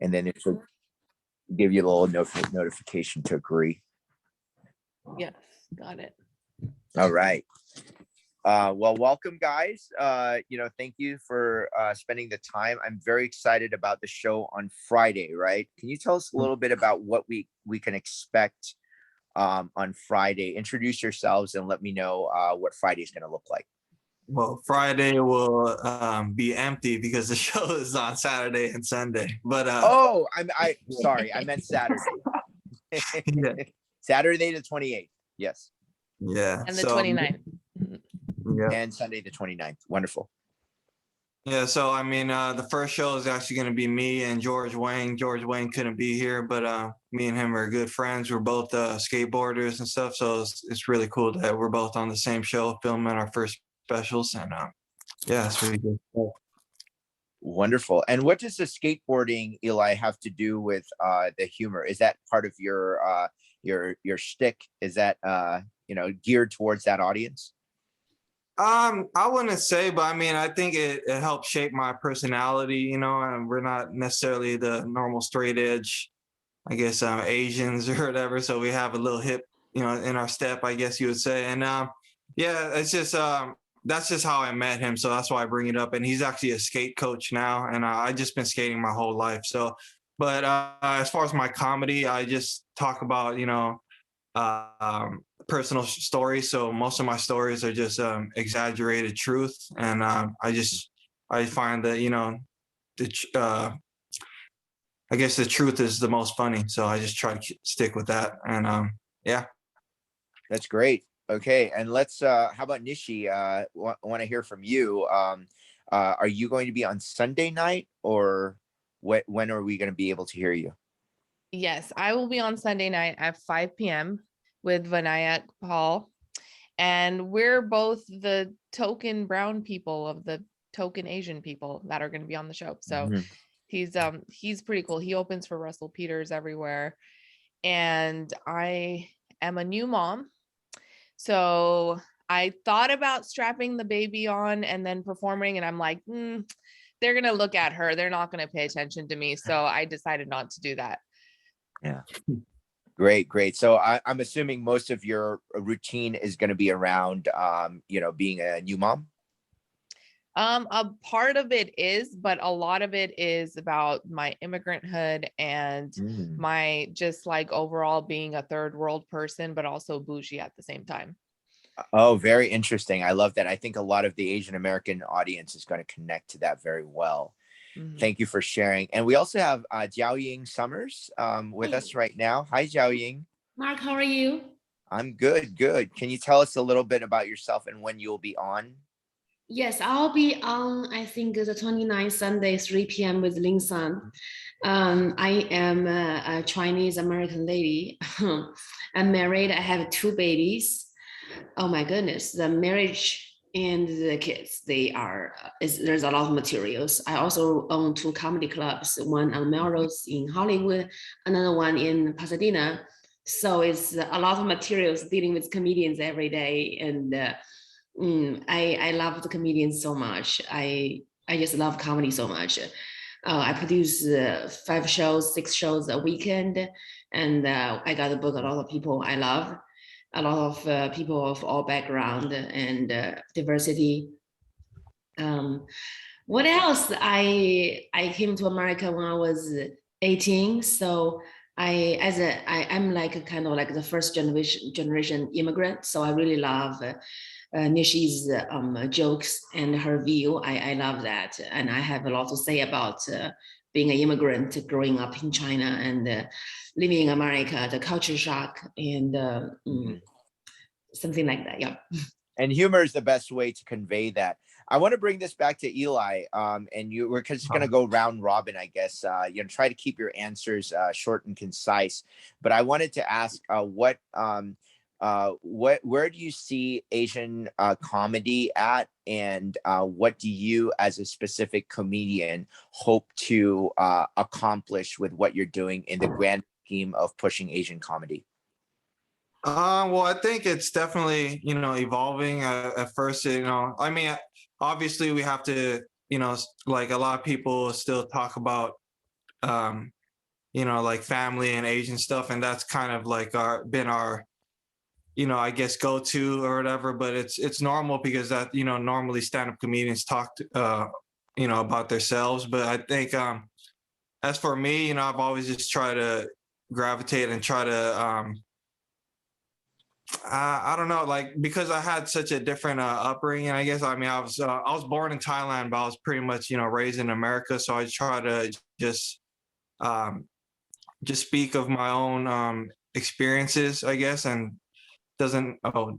and then it should give you a little notification to agree. Yes, got it. All right. Well, welcome, guys. Thank you for spending the time. I'm very excited about the show on Friday, right? Can you tell us a little bit about what we can expect on Friday? Introduce yourselves and let me know what Friday is going to look like. Well, Friday will be empty because the show is on Saturday and Sunday. But sorry, I meant Saturday. Yeah. Saturday the 28th. Yes. Yeah. And the 29th. Yeah. And Sunday the 29th. Wonderful. Yeah. So I mean, the first show is actually going to be me and George Wang. George Wang couldn't be here, but me and him are good friends. We're both skateboarders and stuff, so it's really cool that we're both on the same show, filming our first specials, and yeah, it's really good. Wonderful. And what does the skateboarding, Eli, have to do with the humor? Is that part of your shtick? Is that geared towards that audience? I wouldn't say, but I mean, I think it helped shape my personality, and we're not necessarily the normal straight edge, I guess, Asians or whatever. So we have a little hip, in our step, I guess you would say. And yeah, it's just, that's just how I met him. So that's why I bring it up. And he's actually a skate coach now. And I just been skating my whole life. So, but as far as my comedy, I just talk about, personal stories. So most of my stories are just exaggerated truth. And I find that, I guess the truth is the most funny. So I just try to stick with that. And yeah. That's great. Okay. And let's, how about Nishy? Want to hear from you. Are you going to be on Sunday night, or when are we going to be able to hear you? Yes, I will be on Sunday night at 5 p.m. with Vinayak Paul. And we're both the token brown people of the token Asian people that are going to be on the show. So he's pretty cool. He opens for Russell Peters everywhere. And I am a new mom. So I thought about strapping the baby on and then performing, and I'm like, they're going to look at her. They're not going to pay attention to me. So I decided not to do that. Yeah. Great. So I'm assuming most of your routine is going to be around, being a new mom. A part of it is, but a lot of it is about my immigranthood and my just like overall being a third world person, but also bougie at the same time. Oh, very interesting. I love that. I think a lot of the Asian American audience is going to connect to that very well. Thank you for sharing. And we also have Jiaoying Summers with us right now. Hi, Jiaoying. Marc, how are you? I'm good. Can you tell us a little bit about yourself and when you'll be on? Yes, I'll be on, I think, the 29th Sunday, 3 p.m. with Ling San. I am a Chinese American lady. I'm married. I have 2 babies. Oh my goodness, the marriage and the kids, there's a lot of materials. I also own 2 comedy clubs, one on Melrose in Hollywood, another one in Pasadena. So it's a lot of materials dealing with comedians every day. And I love the comedians so much. I just love comedy so much. I produce 5 shows, 6 shows a weekend, and I got to book a lot of people I love, a lot of people of all background and diversity. What else? I came to America when I was 18, so I'm like kind of like the first generation immigrant. So I really love Nishy's jokes and her view. I love that, and I have a lot to say about being an immigrant, growing up in China and living in America, the culture shock and something like that. Yeah. And humor is the best way to convey that. I want to bring this back to Eli, and we're just going to go round robin, I guess. Try to keep your answers short and concise. But I wanted to ask, where do you see Asian comedy at, and what do you, as a specific comedian, hope to accomplish with what you're doing in the grand scheme of pushing Asian comedy? Well, I think it's definitely, evolving. At first, I mean, obviously we have to, like a lot of people still talk about you know, like family and Asian stuff, and that's kind of like been our, you know, I guess go-to or whatever. But it's normal because that, you know, normally stand-up comedians talk you know, about themselves. But I think as for me, you know, I've always just tried to gravitate and try to I don't know, like, because I had such a different upbringing, I guess. I mean, I was born in Thailand, but I was pretty much, you know, raised in America. So I try to um, just speak of my own experiences, I guess, and doesn't. Oh,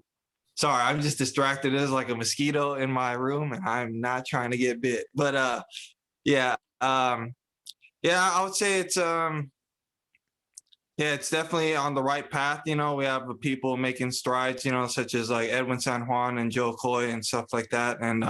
sorry, I'm just distracted. There's like a mosquito in my room, and I'm not trying to get bit. But yeah, yeah, I would say it's yeah, it's definitely on the right path. You know, we have people making strides, you know, such as like Edwin San Juan and Joe Coy and stuff like that. And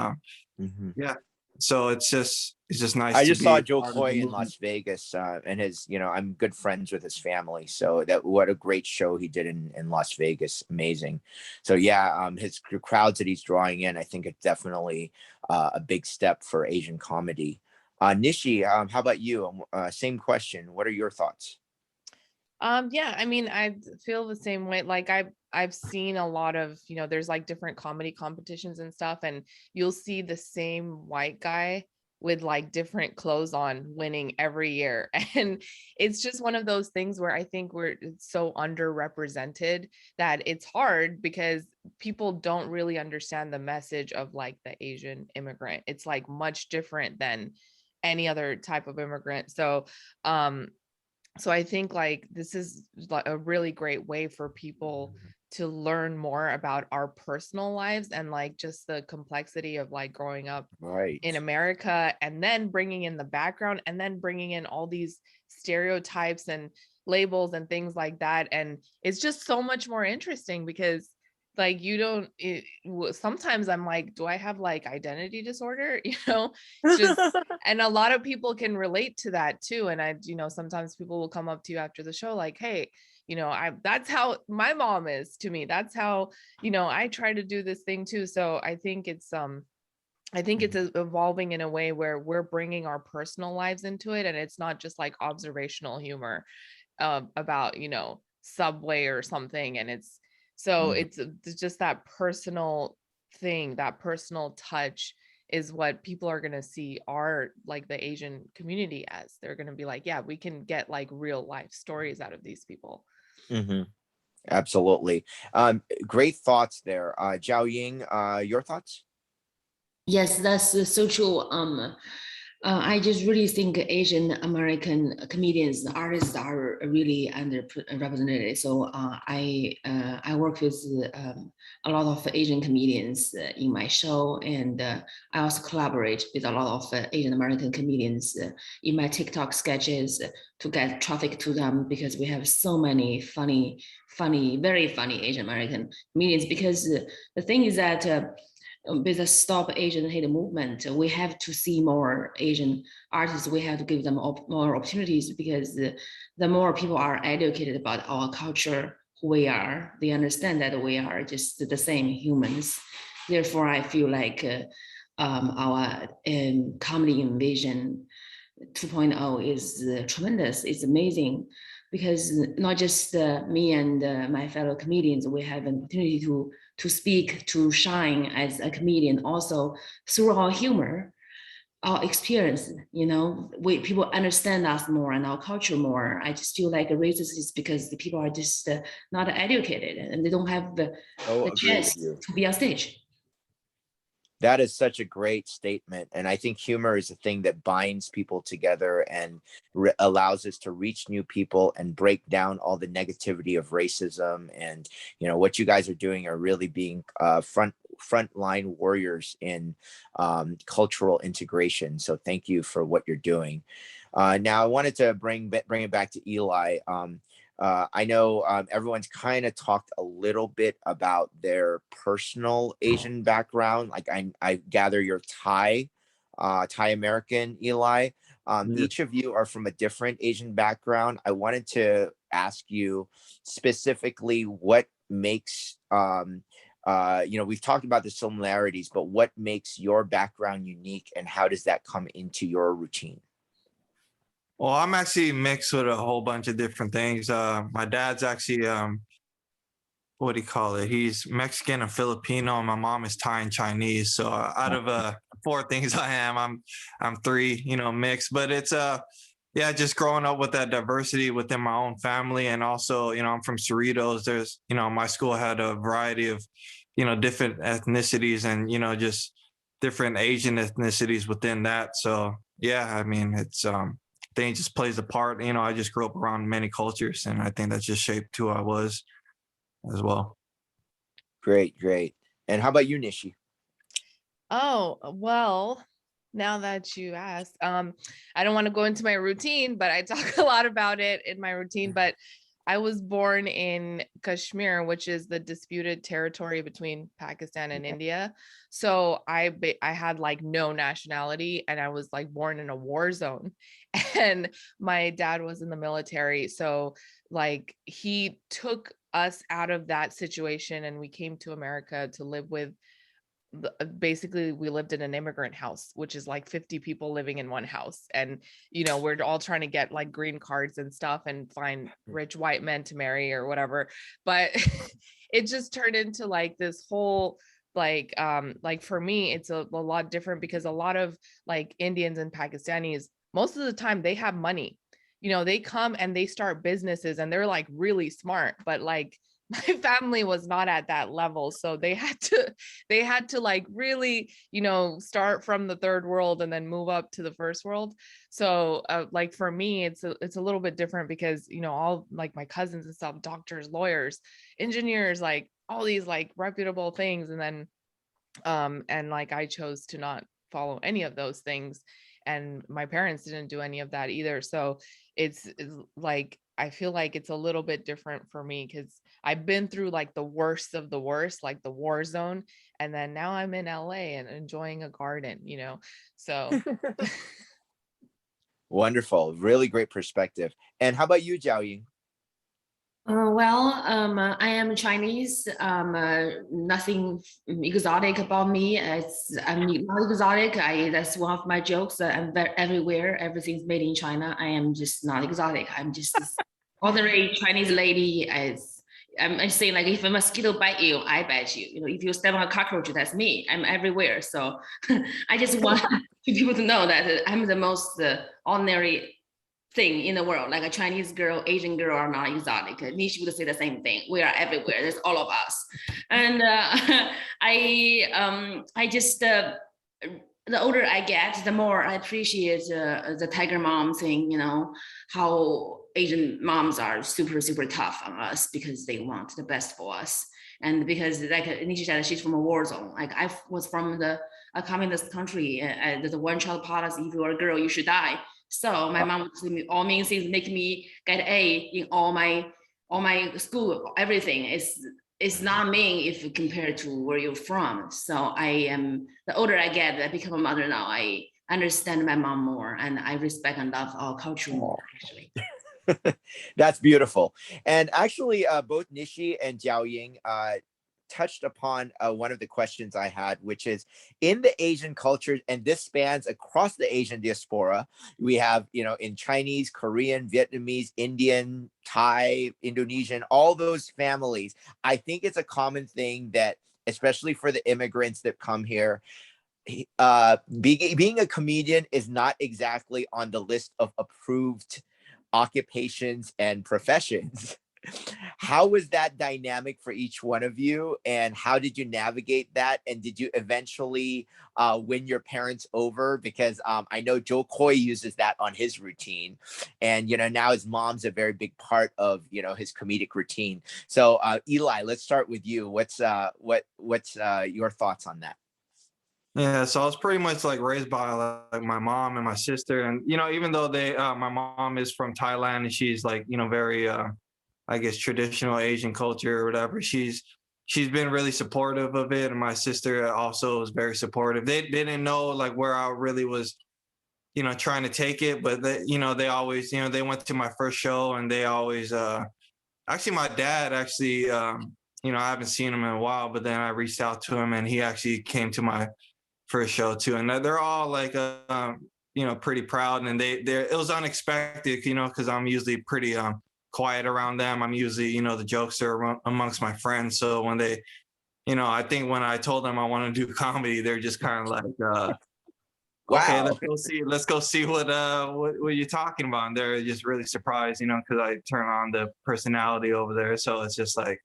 Mhm. yeah, so it's just nice I to just saw be Joe part of the Coy in movement. Las Vegas, and his, you know, I'm good friends with his family. So that what a great show he did in Las Vegas. Amazing. So yeah, his the crowds that he's drawing in, I think it's definitely a big step for Asian comedy. Nishi, how about you? Same question. What are your thoughts? Yeah, I mean, I feel the same way. Like I've seen a lot of, there's like different comedy competitions and stuff, and you'll see the same white guy with like different clothes on winning every year. And it's just one of those things where I think it's so underrepresented that it's hard because people don't really understand the message of like the Asian immigrant. It's like much different than any other type of immigrant. So I think like this is like a really great way for people to learn more about our personal lives and like just the complexity of like growing up Right. in America and then bringing in the background and then bringing in all these stereotypes and labels and things like that. And it's just so much more interesting because like you don't sometimes I'm like, do I have like identity disorder? Just and a lot of people can relate to that too. And sometimes people will come up to you after the show like, hey, that's how my mom is to me. That's how, I try to do this thing too. So I think it's evolving in a way where we're bringing our personal lives into it, and it's not just like observational humor about Subway or something. And Mhm. it's just that personal thing, that personal touch is what people are going to see our like the Asian community as. They're going to be like, yeah, we can get like real life stories out of these people. Mhm. Absolutely. Great thoughts there. Jiaoying, your thoughts? Yes, that's so true. I just really think Asian American comedians, artists are really underrepresented. So I work with a lot of Asian comedians in my show, and I also collaborate with a lot of Asian American comedians in my TikTok sketches to get traffic to them because we have so many funny, very funny Asian American comedians. Because the thing is that. With the Stop Asian Hate movement, we have to see more Asian artists. We have to give them more opportunities because the more people are educated about our culture, who we are, they understand that we are just the same humans. Therefore, I feel like our comedy InvAsian 2.0 is tremendous. It's amazing because not just me and my fellow comedians, we have an opportunity to speak, to shine as a comedian, also through our humor, our experience. People understand us more and our culture more. I just feel like racist is because the people are just not educated and they don't have Oh, the agree chance with you. to be on stage. That is such a great statement. And I think humor is a thing that binds people together and allows us to reach new people and break down all the negativity of racism. And, what you guys are doing are really being frontline warriors in cultural integration. So thank you for what you're doing. Now, I wanted to bring it back to Eli. I know everyone's kind of talked a little bit about their personal Asian background. Like I gather you're Thai American, Eli. Yeah. Each of you are from a different Asian background. I wanted to ask you specifically what makes we've talked about the similarities, but what makes your background unique, and how does that come into your routine? Well, I'm actually mixed with a whole bunch of different things. My dad's actually what do you call it? He's Mexican and Filipino, and my mom is Thai and Chinese. So out of four things I am, I'm three, mixed. But it's yeah, just growing up with that diversity within my own family, and also, I'm from Cerritos. There's, my school had a variety of, different ethnicities, and just different Asian ethnicities within that. So yeah, I mean, it's I think it just plays a part. I just grew up around many cultures, and I think that just shaped who I was as well. Great, great. And how about you, Nishi? Oh, well, now that you asked, I don't want to go into my routine, but I talk a lot about it in my routine. But I was born in Kashmir, which is the disputed territory between Pakistan and India. So I had like no nationality, and I was like born in a war zone. And my dad was in the military. So like he took us out of that situation, and we came to America to live with basically we lived in an immigrant house, which is like 50 people living in one house. And we're all trying to get like green cards and stuff and find rich white men to marry or whatever. But it just turned into like this whole like for me it's a lot different, because a lot of like Indians and Pakistanis, most of the time they have money. They come and they start businesses, and they're like really smart, but like my family was not at that level. So they had to like really, start from the third world and then move up to the first world. So like for me, it's a little bit different, because, all like my cousins and stuff, doctors, lawyers, engineers, like all these like reputable things. And then, and like I chose to not follow any of those things. And my parents didn't do any of that either. So it's like, I feel like it's a little bit different for me, because I've been through like the worst of the worst, like the war zone. And then now I'm in LA and enjoying a garden, so. Wonderful. Really great perspective. And how about you, Jiaoying? I am Chinese. Nothing exotic about me. I'm not exotic. That's one of my jokes. I'm everywhere. Everything's made in China. I am just not exotic. I'm just this ordinary Chinese lady. I'm saying, like, if a mosquito bite you, I bite you. If you step on a cockroach, that's me. I'm everywhere. So I just want people to know that I'm the most ordinary thing in the world. Like a Chinese girl, Asian girl are not exotic. Nishi would say the same thing. We are everywhere. There's all of us. And I just the older I get, the more I appreciate the tiger mom thing. How Asian moms are super super tough on us, because they want the best for us. And because, like Nishy said, she's from a war zone. Like I was from a communist country, and the one child policy. If you're a girl, you should die. So my mom would tell me all mean things, make me get A in all my school. Everything is not mean if you compare to where you're from. So the older I get, I become a mother now. I understand my mom more, and I respect and love our culture more, actually. That's beautiful. And actually, both Nishi and Jiaoying touched upon one of the questions I had, which is in the Asian culture, and this spans across the Asian diaspora. We have, in Chinese, Korean, Vietnamese, Indian, Thai, Indonesian, all those families. I think it's a common thing that, especially for the immigrants that come here, being a comedian is not exactly on the list of approved occupations and professions. How was that dynamic for each one of you, and how did you navigate that? And did you eventually win your parents over? Because I know Joe Coy uses that on his routine, and now his mom's a very big part of his comedic routine. So Eli, let's start with you. What's your thoughts on that? Yeah, so I was pretty much like raised by like my mom and my sister, and even though my mom is from Thailand, and she's like very I guess traditional Asian culture or whatever, she's been really supportive of it, and my sister also was very supportive. They didn't know like where I really was trying to take it, but they always they went to my first show, and they always actually my dad actually I haven't seen him in a while, but then I reached out to him, and he actually came to my first show too. And they're all like pretty proud, and it was unexpected, because I'm usually pretty quiet around them. I'm usually, the jokester amongst my friends. So when they, I think when I told them I want to do comedy, they're just kind of like, okay, Wow. let's go see what you're talking about. And they're just really surprised, because I turn on the personality over there. So it's just like,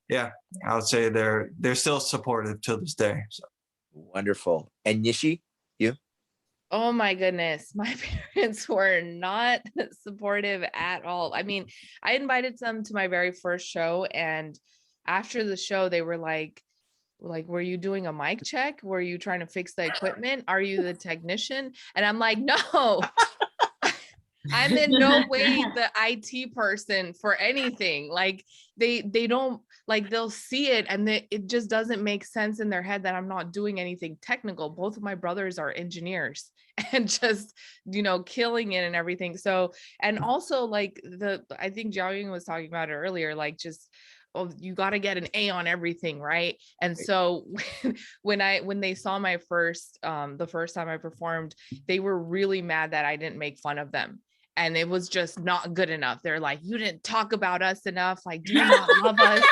yeah, I would say they're still supportive to this day. So. Wonderful. And Nishi, you? Oh my goodness. My parents were not supportive at all. I mean, I invited them to my very first show, and after the show, they were like, were you doing a mic check? Were you trying to fix the equipment? Are you the technician? And I'm like, no, I'm in no way the IT person for anything. Like they don't, like, they'll see it and it just doesn't make sense in their head that I'm not doing anything technical. Both of my brothers are engineers and just, killing it and everything. So, and also like I think Jiaoying was talking about it earlier, like just, oh, you got to get an A on everything, right? And so when they saw my the first time I performed, they were really mad that I didn't make fun of them. And it was just not good enough. They're like, you didn't talk about us enough. Like, do you not love us?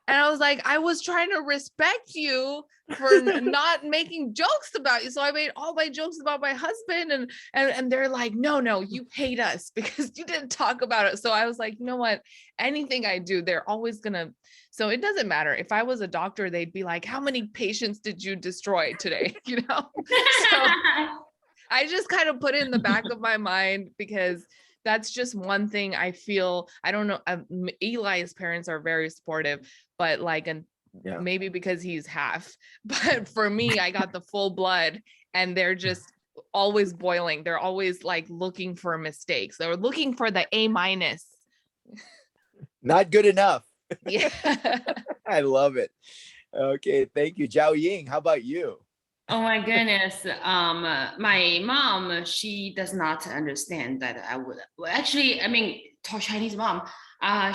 And I was like, I was trying to respect you for not making jokes about you. So I made all my jokes about my husband, and they're like, no, you hate us because you didn't talk about it. So I was like, you know what? Anything I do, they're always gonna. So it doesn't matter. If I was a doctor, they'd be like, how many patients did you destroy today? So I just kind of put it in the back of my mind because that's just one thing I feel. I don't know. Eli's parents are very supportive, but maybe because he's half. But for me, I got the full blood, and they're just always boiling. They're always like looking for mistakes. They're looking for the A-. Not good enough. Yeah. I love it. Okay, thank you. Jiaoying, how about you? Oh my goodness. My mom, she does not understand that I would. Well, actually, I mean, Chinese mom. I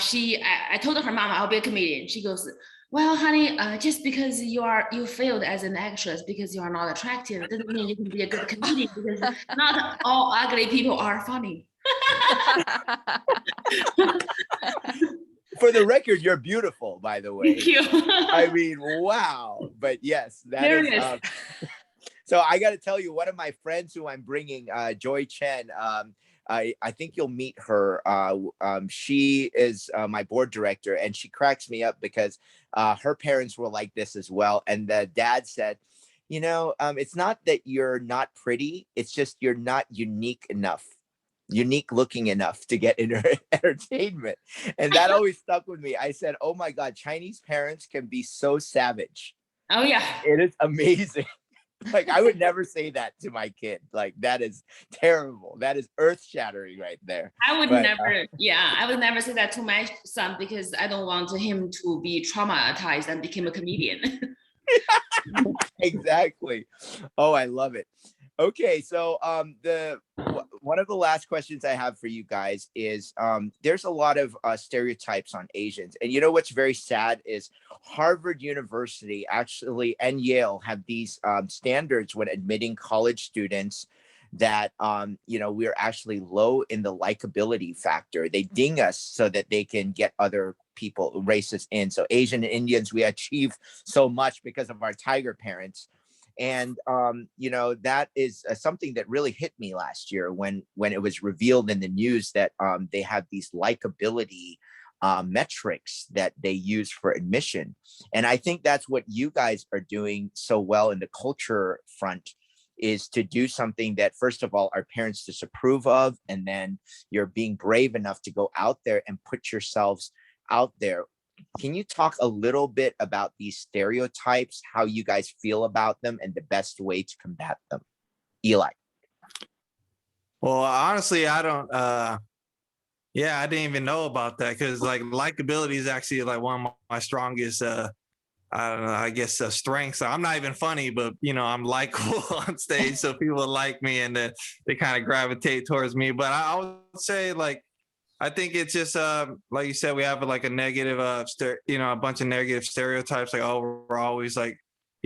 told her mom I'll be a comedian. She goes, well, honey, just because you failed as an actress because you are not attractive doesn't mean you can be a good comedian, because not all ugly people are funny. For the record, you're beautiful, by the way. Thank you. I mean, wow. But yes, that is. So I got to tell you, one of my friends who I'm bringing, Joy Chen, I think you'll meet her. She is my board director, and she cracks me up because her parents were like this as well. And the dad said, it's not that you're not pretty. It's just you're not unique looking enough to get entertainment. And that always stuck with me. I said, oh my God, Chinese parents can be so savage. Oh yeah. It is amazing. Like, I would never say that to my kid. Like, that is terrible. That is earth-shattering right there. I would never say that to my son, because I don't want him to be traumatized and become a comedian. Exactly. Oh, I love it. Okay, so one of the last questions I have for you guys is there's a lot of stereotypes on Asians, and what's very sad is Harvard University actually and Yale have these standards when admitting college students that we're actually low in the likability factor. They ding us so that they can get other races in. So Asian and Indians, we achieve so much because of our tiger parents. And that is something that really hit me last year when it was revealed in the news that they have these likability metrics that they use for admission. And I think that's what you guys are doing so well in the culture front, is to do something that, first of all, our parents disapprove of, and then you're being brave enough to go out there and put yourselves out there. Can you talk a little bit about these stereotypes, how you guys feel about them, and the best way to combat them? Eli. Well, honestly, I don't. I didn't even know about that, because like likability is actually like one of my strongest. I don't know, I guess strengths. I'm not even funny, but I'm likable on stage, so people like me and they kind of gravitate towards me. But I would say, like, I think it's just like you said, we have like a negative a bunch of negative stereotypes, like, oh, we're always like,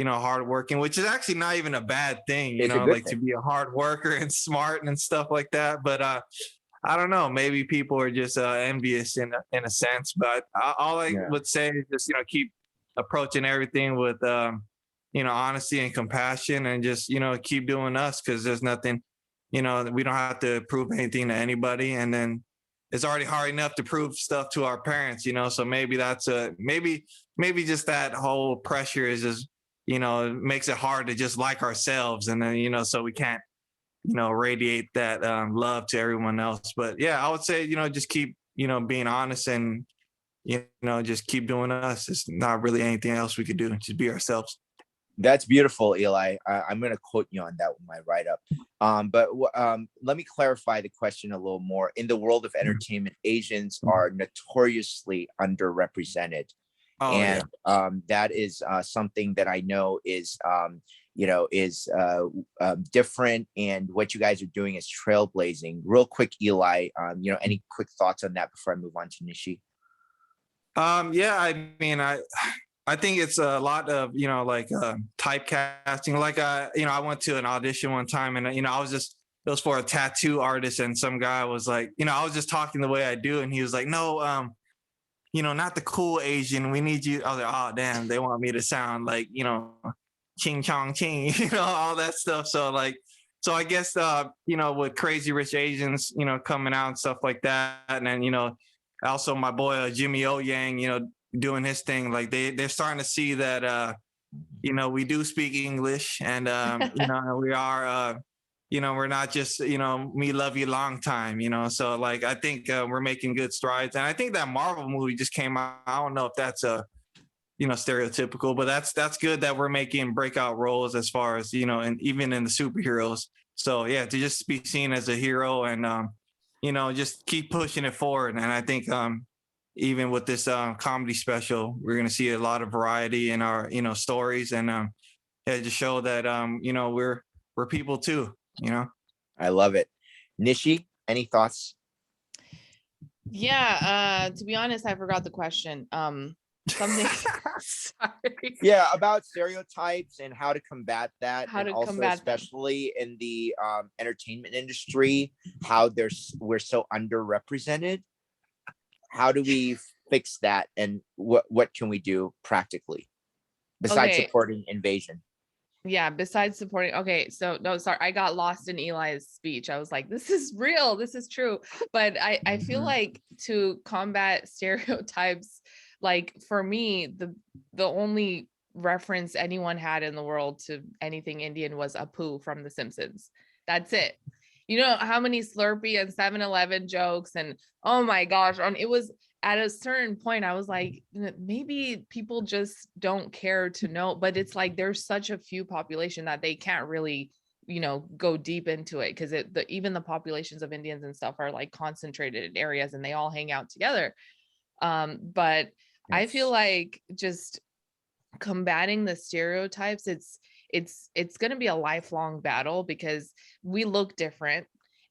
hardworking, which is actually not even a bad thing, It's a good like to thing. be a hard worker and smart and stuff like that. But I don't know, maybe people are just envious in a sense. But all I Yeah. would say is just keep approaching everything with honesty and compassion, and just keep doing us, because there's nothing, we don't have to prove anything to anybody, and then it's already hard enough to prove stuff to our parents, so maybe that's maybe just that whole pressure is just it makes it hard to just like ourselves, and then so we can't radiate that love to everyone else. But yeah, I would say just keep being honest, and just keep doing us. It's not really anything else we could do, just be ourselves. That's beautiful, Eli. I'm going to quote you on that with my write-up. But let me clarify the question a little more. In the world of entertainment, Asians are notoriously underrepresented. Oh, And yeah. that is something that I know is, different. And what you guys are doing is trailblazing. Real quick, Eli, any quick thoughts on that before I move on to Nishi? Yeah, I mean, I think it's a lot of like typecasting. Like I went to an audition one time, and I was just, it was for a tattoo artist, and some guy was like, I was just talking the way I do, and he was like, no, not the cool Asian. We need you. I was like, oh damn, they want me to sound like ching chong ching, all that stuff. So I guess with Crazy Rich Asians, coming out and stuff like that, and then also my boy Jimmy O Yang, doing his thing. Like they're starting to see that we do speak English, and we are we're not just me love you long time, so like I think we're making good strides. And I think that Marvel movie just came out. I don't know if that's stereotypical, but that's good that we're making breakout roles as far as and even in the superheroes. So yeah, to just be seen as a hero, and just keep pushing it forward. And I think even with this comedy special, we're going to see a lot of variety in our stories, and to show that we're people too. I love it. Nishi, any thoughts? Yeah, to be honest, I forgot the question. Something sorry. Yeah, about stereotypes and how to combat that, How and to also combat them. especially in the entertainment industry, how we're so underrepresented. How do we fix that, and what can we do practically besides Okay. supporting InvAsian? Yeah, besides supporting. Okay, so no, sorry, I got lost in Eli's speech. I was like, this is real, this is true. But I feel like to combat stereotypes, like for me, the only reference anyone had in the world to anything Indian was Apu from The Simpsons. That's it. You know how many Slurpee and 7-Eleven jokes, and oh my gosh, it was at a certain point, I was like, maybe people just don't care to know, but it's like there's such a few population that they can't really, go deep into it, because even the populations of Indians and stuff are like concentrated in areas, and they all hang out together. But I feel like just combating the stereotypes, it's going to be a lifelong battle, because we look different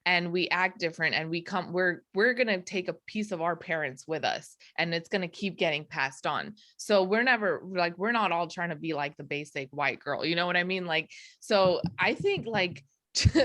and we act different, and we're going to take a piece of our parents with us, and it's going to keep getting passed on. So we're not all trying to be like the basic white girl, you know what I mean? Like, so I think like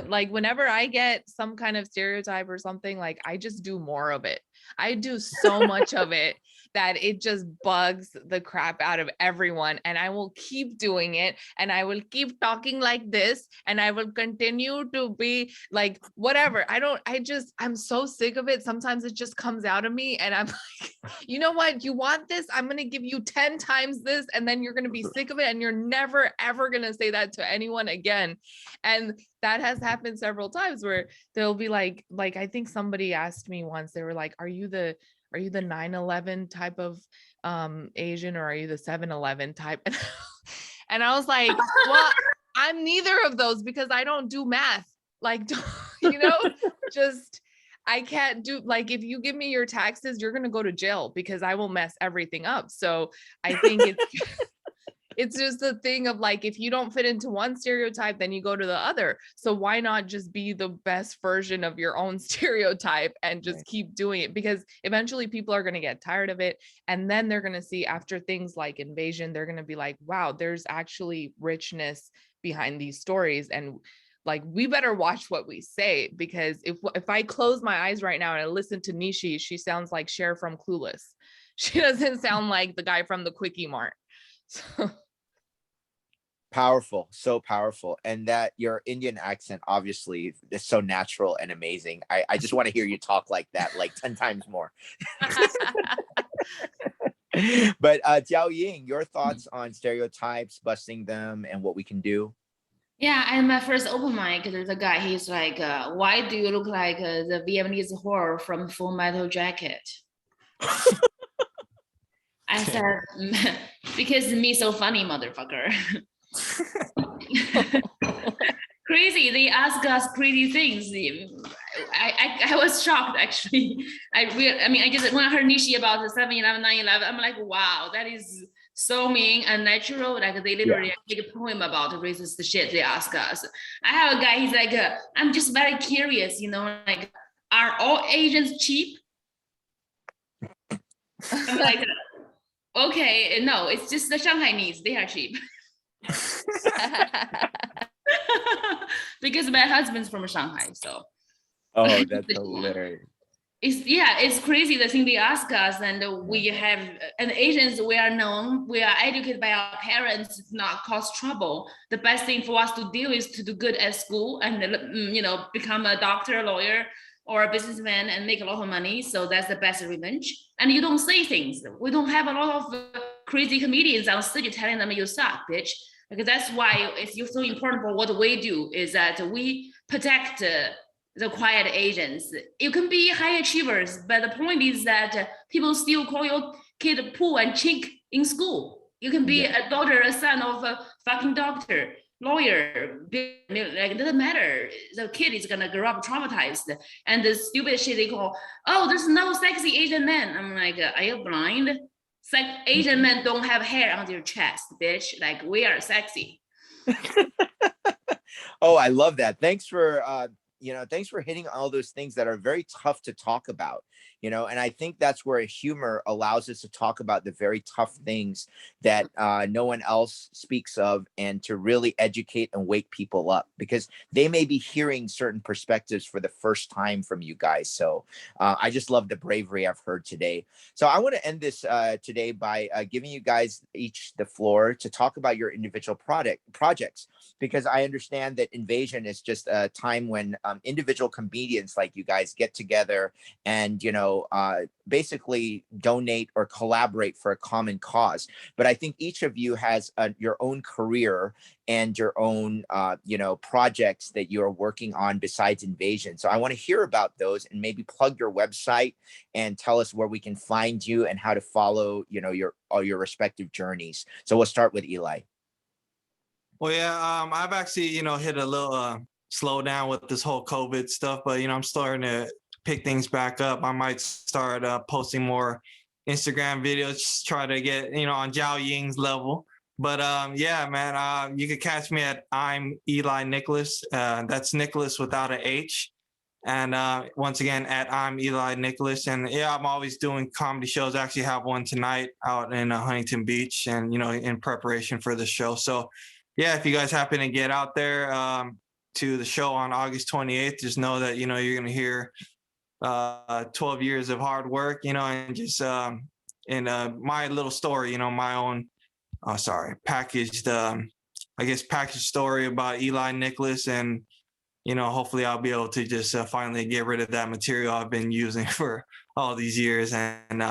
like whenever I get some kind of stereotype or something, like I just do more of it. I do so much of it that it just bugs the crap out of everyone, and I will keep doing it, and I will keep talking like this, and I will continue to be like whatever. I'm so sick of it. Sometimes it just comes out of me, and I'm like, you know what, you want this, I'm going to give you 10 times this, and then you're going to be sick of it, and you're never ever going to say that to anyone again. And that has happened several times where they'll be like I think somebody asked me once, they were like, are you the 9/11 type of Asian, or are you the 7-Eleven type? And I was like, well, I'm neither of those, because I don't do math. Like, just I can't do, like, if you give me your taxes, you're going to go to jail, because I will mess everything up. So I think it's just the thing of like, if you don't fit into one stereotype, then you go to the other. So why not just be the best version of your own stereotype and just keep doing it? Because eventually people are going to get tired of it. And then they're going to see, after things like InvAsian, they're going to be like, wow, there's actually richness behind these stories. And like, we better watch what we say, because if I close my eyes right now and I listen to Nishy, she sounds like Cher from Clueless. She doesn't sound like the guy from the Quickie Mart. So. Powerful, so powerful. And that your Indian accent obviously is so natural and amazing. I just want to hear you talk like that, like 10 times more. But Jiaoying, your thoughts on stereotypes, busting them, and what we can do? Yeah, and my first open mic, there's a guy, he's like, why do you look like the Vietnamese horror from Full Metal Jacket? I said, because me so funny, motherfucker. Crazy, they ask us crazy things. I was shocked, actually. I just when I heard Nishi about the 7/11, 9/11, I'm like, wow, that is so mean and natural. Like, they literally make a poem about the racist shit they ask us. I have a guy, he's like, I'm just very curious, like, are all Asians cheap? I'm like, okay, no, it's just the Shanghainese, they are cheap. Because my husband's from Shanghai, so. Oh, that's hilarious. It's crazy the thing they ask us, and we have, and Asians, we are educated by our parents to not cause trouble. The best thing for us to do is to do good at school and become a doctor, lawyer, or a businessman and make a lot of money. So that's the best revenge. And you don't say things. We don't have a lot of crazy comedians on stage telling them you suck, bitch. Because that's why it's so important for what we do, is that we protect the quiet Asians. You can be high achievers, but the point is that people still call your kid Pooh and Chink in school. You can be a daughter, a son of a fucking doctor, lawyer. Like, it doesn't matter. The kid is gonna grow up traumatized. And the stupid shit they call, oh, there's no sexy Asian man. I'm like, are you blind? Asian men don't have hair on their chest, bitch. Like, we are sexy. Oh, I love that. Thanks for thanks for hitting all those things that are very tough to talk about, and I think that's where humor allows us to talk about the very tough things that no one else speaks of, and to really educate and wake people up, because they may be hearing certain perspectives for the first time from you guys. So I just love the bravery I've heard today. So I want to end this today by giving you guys each the floor to talk about your individual projects, because I understand that InvAsian is just a time when individual comedians like you guys get together and basically donate or collaborate for a common cause. But I think each of you has your own career and your own projects that you are working on besides InvAsian. So I want to hear about those, and maybe plug your website and tell us where we can find you and how to follow all your respective journeys. So we'll start with Eli. Well, yeah, I've actually, hit a little slow down with this whole COVID stuff, but, I'm starting to pick things back up. I might start posting more Instagram videos, just try to get, on Jiaoying's level. But yeah, man, you can catch me at I'm Eli Nicolas. That's Nicholas without an H. And once again, at I'm Eli Nicolas. And yeah, I'm always doing comedy shows. I actually have one tonight out in Huntington Beach, and, in preparation for the show. So yeah, if you guys happen to get out there to the show on August 28th, just know that, you're going to hear 12 years of hard work, and just in my little story, my own, packaged, packaged story about Eli Nicolas. And, hopefully I'll be able to just finally get rid of that material I've been using for all these years. And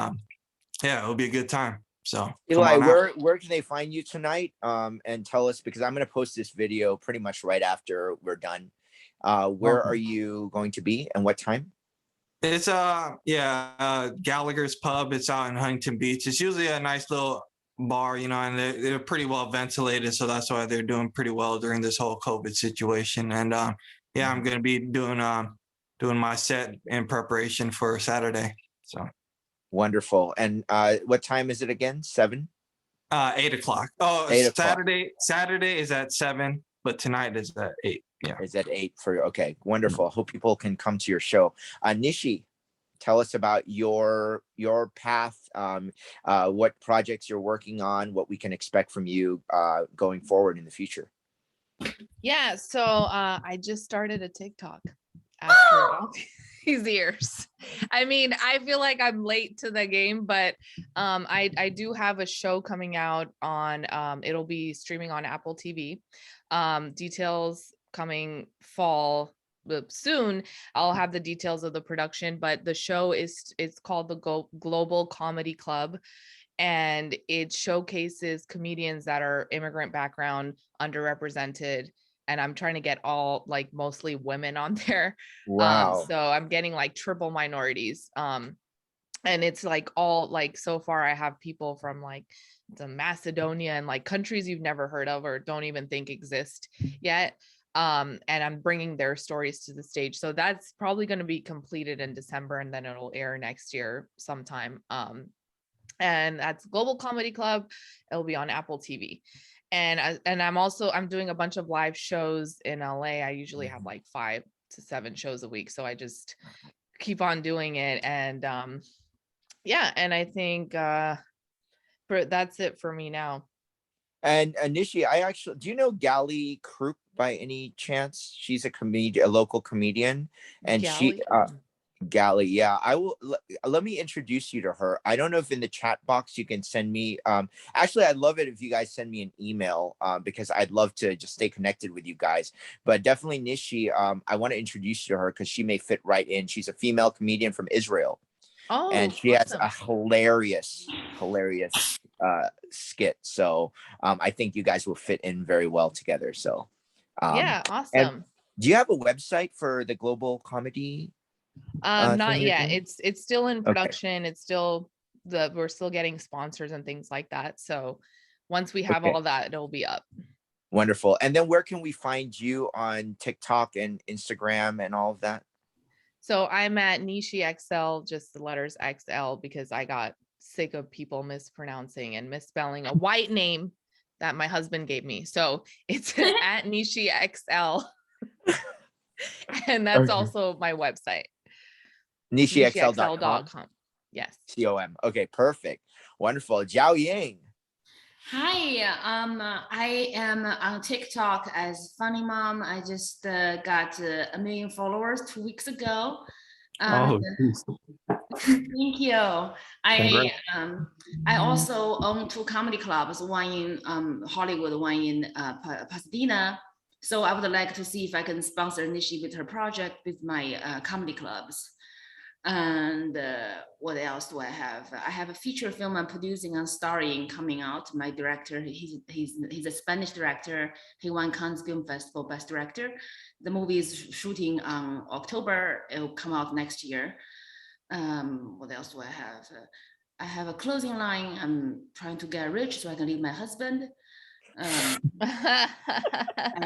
yeah, it'll be a good time. So Eli, where can they find you tonight? And tell us, because I'm going to post this video pretty much right after we're done. Where are you going to be and what time? It's Gallagher's Pub. It's out in Huntington Beach. It's usually a nice little bar, and they're pretty well ventilated, so that's why they're doing pretty well during this whole COVID situation. And yeah, I'm going to be doing my set in preparation for Saturday. So wonderful. And what time is it again? 7? 8 o'clock. Oh, 8 o'clock. Saturday is at 7, but tonight is at 8. Yeah. Is at 8 for, okay, wonderful. Hope people can come to your show. Nishi, tell us about your path, what projects you're working on, what we can expect from you going forward in the future. Yeah, so I just started a TikTok after all these years. I mean, I feel like I'm late to the game, but I do have a show coming out on it'll be streaming on Apple TV. Details coming fall soon. I'll have the details of the production, but the show it's called the Global Comedy Club, and it showcases comedians that are immigrant background, underrepresented, and I'm trying to get all like mostly women on there. Wow. So I'm getting like triple minorities. And it's like all like, so far I have people from like the Macedonia and like countries you've never heard of or don't even think exist yet. And I'm bringing their stories to the stage. So that's probably going to be completed in December, and then it'll air next year sometime. And that's Global Comedy Club. It'll be on Apple TV. And I'm doing a bunch of live shows in LA. I usually have like 5 to 7 shows a week. So I just keep on doing it. And yeah, and I think that's it for me now. And Nishi, do you know Gali Krupp by any chance? She's a local comedian, and Gali, yeah, I will let me introduce you to her. I don't know if in the chat box you can send me, actually I'd love it if you guys send me an email, because I'd love to just stay connected with you guys. But definitely Nishi, I want to introduce you to her because she may fit right in. She's a female comedian from Israel. Oh, and she awesome. has a hilarious skit. So I think you guys will fit in very well together. So yeah, awesome. Do you have a website for the Global Comedy? Not yet. It's still in production. Okay. It's still we're still getting sponsors and things like that. So once we have all that, it'll be up. Wonderful. And then where can we find you on TikTok and Instagram and all of that? So I'm at Nishy XL, just the letters XL, because I got sick of people mispronouncing and misspelling a white name that my husband gave me. So it's at Nishy XL. And that's also my website. NishyXL.com. Yes. COM. Okay, perfect. Wonderful. Jiaoying. Hi, I am on TikTok as Funny Mom. I just got 1 million followers 2 weeks ago. Thank you. I also own 2 comedy clubs, one in Hollywood, one in Pasadena. So I would like to see if I can sponsor Nishy with her project with my comedy clubs. And what else do I have? I have a feature film I'm producing and starring coming out. My director, he's a Spanish director. He won Cannes Film Festival Best Director. The movie is shooting on October. It will come out next year. What else do I have? I have a clothing line. I'm trying to get rich so I can leave my husband.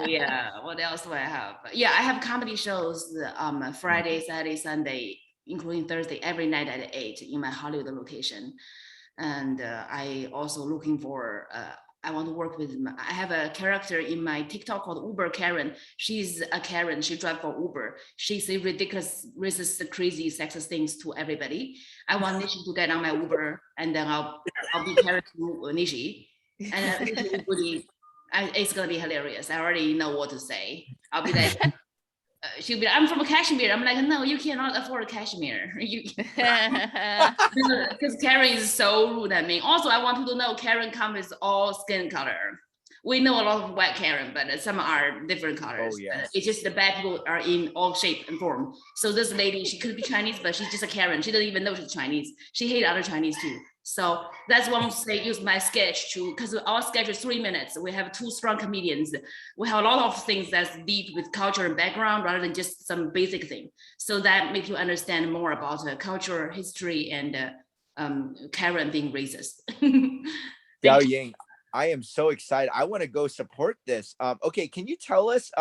Yeah, what else do I have? Yeah, I have comedy shows Friday, Saturday, Sunday, including Thursday, every night at 8 in my Hollywood location. And I also looking for, I want to work with, I have a character in my TikTok called Uber Karen. She's a Karen, she drives for Uber. She say ridiculous, racist, crazy, sexist things to everybody. I want Nishi to get on my Uber, and then I'll be Karen to Nishi. And it's gonna be hilarious. I already know what to say. I'll be like, she'll be like, I'm from Kashmir. I'm like, no, you cannot afford Kashmir. Because Karen is so rude at me. Also, I want people to know Karen comes with all skin color. We know a lot of white Karen, but some are different colors. Oh, yes. It's just the bad people are in all shape and form. So this lady, she could be Chinese, but she's just a Karen. She doesn't even know she's Chinese. She hates other Chinese too. So that's one say use my sketch to, because our sketch is 3 minutes. We have 2 strong comedians. We have a lot of things that's deep with culture and background rather than just some basic thing. So that makes you understand more about culture, history, and Karen being racist. Jiaoying, I am so excited. I want to go support this. Okay, can you tell us,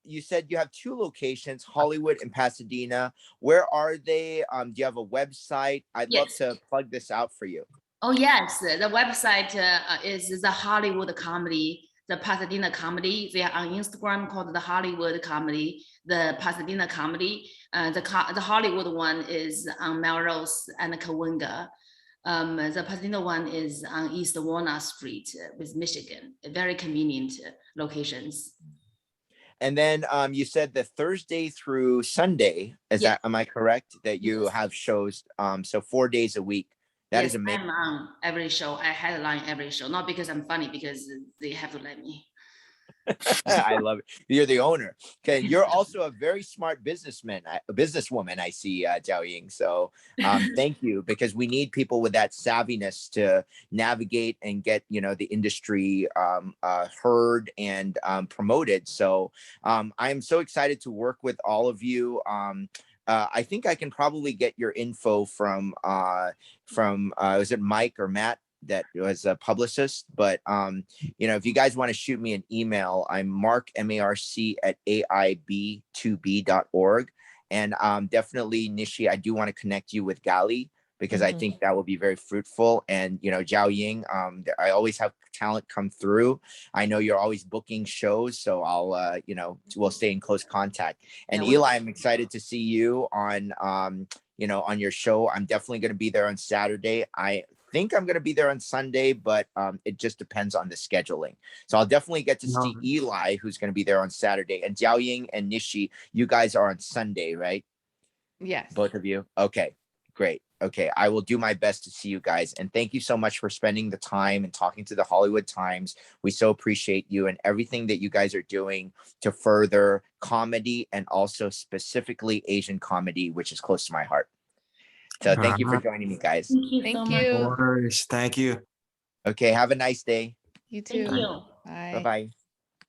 you said you have 2 locations, Hollywood and Pasadena. Where are they? Do you have a website? I'd love to plug this out for you. Oh yes, the website is the Hollywood Comedy, the Pasadena Comedy. They are on Instagram called the Hollywood Comedy, the Pasadena Comedy. The Hollywood one is on Melrose and Cahuenga. The Pasadena one is on East Walnut Street with Michigan. Very convenient locations. And then you said the Thursday through Sunday, is Yes. that, am I correct? That you Yes. have shows, so 4 days a week. That is Yes, amazing. I'm on every show. I headline every show, not because I'm funny, because they have to let me. I love it. You're the owner. Okay, you're also a very smart businesswoman. I see, Jiaoying. So, thank you, because we need people with that savviness to navigate and get the industry heard and promoted. So, I am so excited to work with all of you. I think I can probably get your info from was it Mike or Matt that was a publicist, but if you guys want to shoot me an email, I'm Marc, MARC at AIB2B.org. And definitely, Nishi, I do want to connect you with Gali, because I think that will be very fruitful. And Jiaoying, I always have talent come through. I know you're always booking shows, so I'll we'll stay in close contact. And Eli, I'm excited to see you on on your show. I'm definitely going to be there on Saturday. I think I'm going to be there on Sunday, but it just depends on the scheduling. So I'll definitely get to see Eli, who's going to be there on Saturday, and Jiaoying and Nishi, you guys are on Sunday, right? Yes. Both of you. Okay, great. Okay, I will do my best to see you guys. And thank you so much for spending the time and talking to the Hollywood Times. We so appreciate you and everything that you guys are doing to further comedy, and also specifically Asian comedy, which is close to my heart. So thank you for joining me, guys. Thank you Thank so you. No worries. Thank you. Okay, have a nice day. You too. much. Thank you. Bye. Bye-bye.